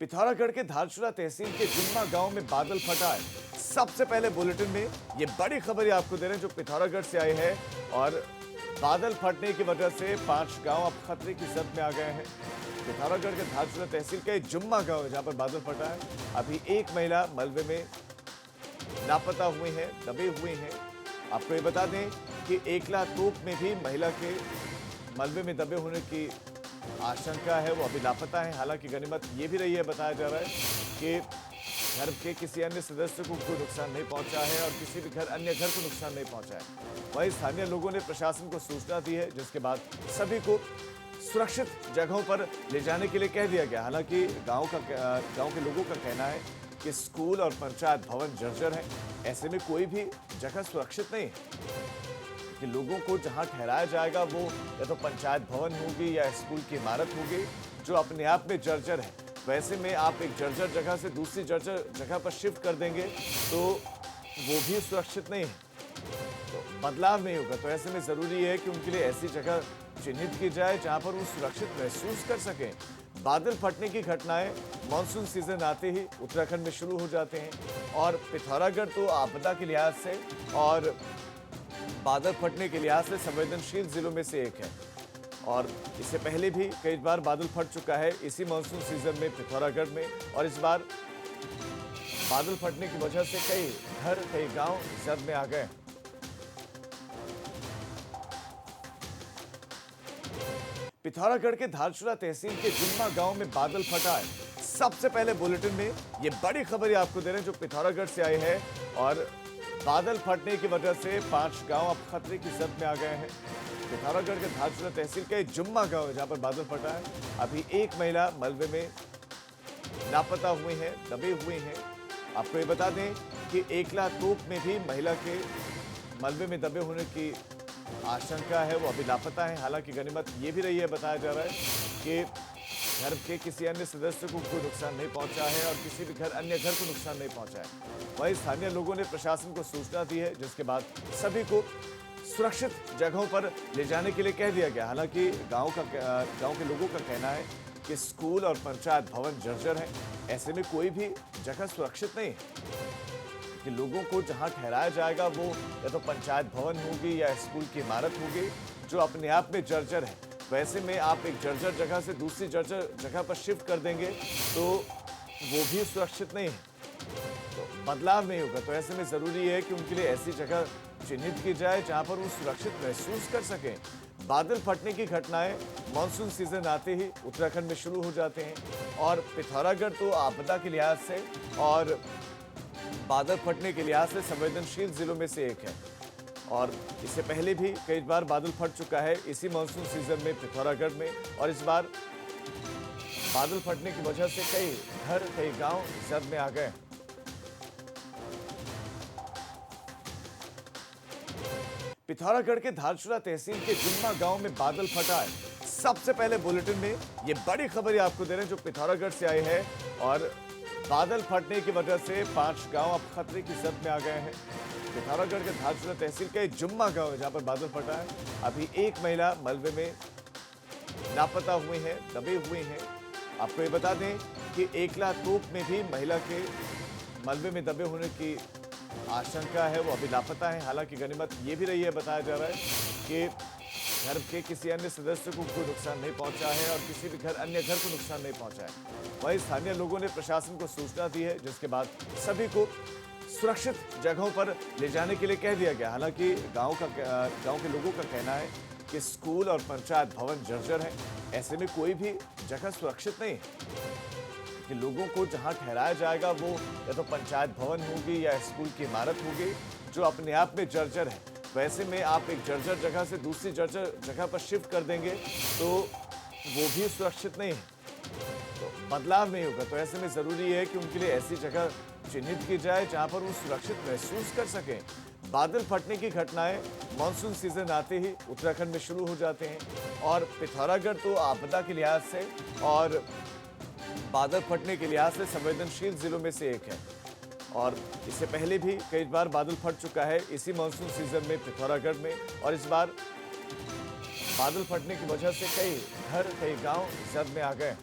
पिथौरागढ़ के धारचूला तहसील के जुम्मा गांव में बादल फटा है। सबसे पहले बुलेटिन में ये बड़ी खबर आपको दे रहे हैं जो पिथौरागढ़ से आई है और बादल फटने की वजह से 5 गांव अब खतरे की जद में आ गए हैं। पिथौरागढ़ के धारचूला तहसील का जुम्मा गांव है जहां पर बादल फटा है। अभी एक महिला मलबे में लापता हुए हैं, दबे हुए हैं। आपको ये बता दें कि एकला तोप में भी महिला के मलबे में दबे होने की आशंका है, वो अभी लापता है। हालांकि गनीमत ये भी रही है, बताया जा रहा है कि घर के किसी अन्य सदस्य को कोई नुकसान नहीं पहुंचा है और किसी भी अन्य घर को नुकसान नहीं पहुंचा है। वहीं स्थानीय लोगों ने प्रशासन को सूचना दी है, जिसके बाद सभी को सुरक्षित जगहों पर ले जाने के लिए कह दिया गया। हालांकि गांव के लोगों का कहना है कि स्कूल और पंचायत भवन जर्जर है, ऐसे में कोई भी जगह सुरक्षित नहीं है कि लोगों को जहां ठहराया जाएगा वो या तो पंचायत भवन होगी या स्कूल की इमारत होगी जो अपने आप में जर्जर है। वैसे में आप एक जर्जर जगह से दूसरी जर्जर जगह पर शिफ्ट कर देंगे तो वो भी सुरक्षित नहीं है, तो बदलाव नहीं होगा। तो ऐसे में जरूरी है कि उनके लिए ऐसी जगह चिन्हित की जाए जहां पर वो सुरक्षित महसूस कर सकें। बादल फटने की घटनाएं मानसून सीजन आते ही उत्तराखंड में शुरू हो जाते हैं और पिथौरागढ़ तो आपदा के लिहाज से और बादल फटने के लिहाज से संवेदनशील जिलों में से एक है और इससे पहले भी कई बार बादल फट चुका है इसी मानसून सीजन में पिथौरागढ़ में। और इस बार बादल फटने की वजह से कई घर, कई गांव जद में आ गए। पिथौरागढ़ के धारचूला तहसील के जुम्मा गांव में बादल फटा है। सबसे पहले बुलेटिन में ये बड़ी खबर आपको दे रहे हैं जो पिथौरागढ़ से आई है और बादल फटने की वजह से 5 गांव अब खतरे की जद में आ गए हैं। पिथौरागढ़ के धारचूला तहसील का जुम्मा गांव है जहां पर बादल फटा है। अभी एक महिला मलबे में लापता हुए हैं, दबे हुए हैं। आपको ये बता दें कि एकला तोप में भी महिला के मलबे में दबे होने की आशंका है, वो अभी लापता है। हालांकि गनीमत ये भी रही है, बताया जा रहा है कि घर के किसी अन्य सदस्य को कोई नुकसान नहीं पहुंचा है और किसी भी अन्य घर को नुकसान नहीं पहुंचा है। वहीं स्थानीय लोगों ने प्रशासन को सूचना दी है, जिसके बाद सभी को सुरक्षित जगहों पर ले जाने के लिए कह दिया गया। हालांकि गांव के लोगों का कहना है कि स्कूल और पंचायत भवन जर्जर है, ऐसे में कोई भी जगह सुरक्षित नहीं है कि लोगों को जहां ठहराया जाएगा वो या तो पंचायत भवन होगी या स्कूल की इमारत होगी जो अपने आप में जर्जर है। वैसे में आप एक जर्जर जगह से दूसरी जर्जर जगह पर शिफ्ट कर देंगे तो वो भी सुरक्षित नहीं है, तो बदलाव नहीं होगा। तो ऐसे में जरूरी है कि उनके लिए ऐसी जगह चिन्हित की जाए जहां पर वो सुरक्षित महसूस कर सकें। बादल फटने की घटनाएं मानसून सीजन आते ही उत्तराखंड में शुरू हो जाते हैं और पिथौरागढ़ तो आपदा के लिहाज से और बादल फटने के लिहाज से संवेदनशील जिलों में से एक है और इससे पहले भी कई बार बादल फट चुका है इसी मानसून सीजन में पिथौरागढ़ में। और इस बार बादल फटने की वजह से कई घर, कई गांव जद में आ गए। पिथौरागढ़ के धारचूला तहसील के जुम्मा गांव में बादल फटा है। सबसे पहले बुलेटिन में ये बड़ी खबर आपको दे रहे हैं जो पिथौरागढ़ से आई है और बादल फटने की वजह से 5 गांव अब खतरे की जद में आ गए हैं। पिथौरागढ़ के धारचूला तहसील का जुम्मा गांव है जहां पर बादल फटा है। अभी एक महिला मलबे में लापता हुए हैं, दबे हुए हैं। आपको ये बता दें कि एकला तोप में भी महिला के मलबे में दबे होने की आशंका है, वो अभी लापता है। हालांकि गनीमत ये भी रही है, बताया जा रहा है कि घर के किसी अन्य सदस्य को कोई नुकसान नहीं पहुंचा है और किसी भी अन्य घर को नुकसान नहीं पहुंचा है। वहीं स्थानीय लोगों ने प्रशासन को सूचना दी है, जिसके बाद सभी को सुरक्षित जगहों पर ले जाने के लिए कह दिया गया। हालांकि गांव के लोगों का कहना है कि स्कूल और पंचायत भवन जर्जर है, ऐसे में कोई भी जगह सुरक्षित नहीं है कि लोगों को जहां ठहराया जाएगा वो या तो पंचायत भवन होगी या स्कूल की इमारत होगी जो अपने आप में जर्जर है। वैसे में आप एक जर्जर जगह से दूसरी जर्जर जगह पर शिफ्ट कर देंगे तो वो भी सुरक्षित नहीं है, तो बदलाव नहीं होगा। तो ऐसे में जरूरी है कि उनके लिए ऐसी जगह चिन्हित की जाए जहां पर वो सुरक्षित महसूस कर सकें। बादल फटने की घटनाएं मानसून सीजन आते ही उत्तराखंड में शुरू हो जाते हैं और पिथौरागढ़ तो आपदा के लिहाज से और बादल फटने के लिहाज से संवेदनशील जिलों में से एक है और इससे पहले भी कई बार बादल फट चुका है इसी मानसून सीजन में पिथौरागढ़ में। और इस बार बादल फटने की वजह से कई घर, कई गांव जद में आ गए।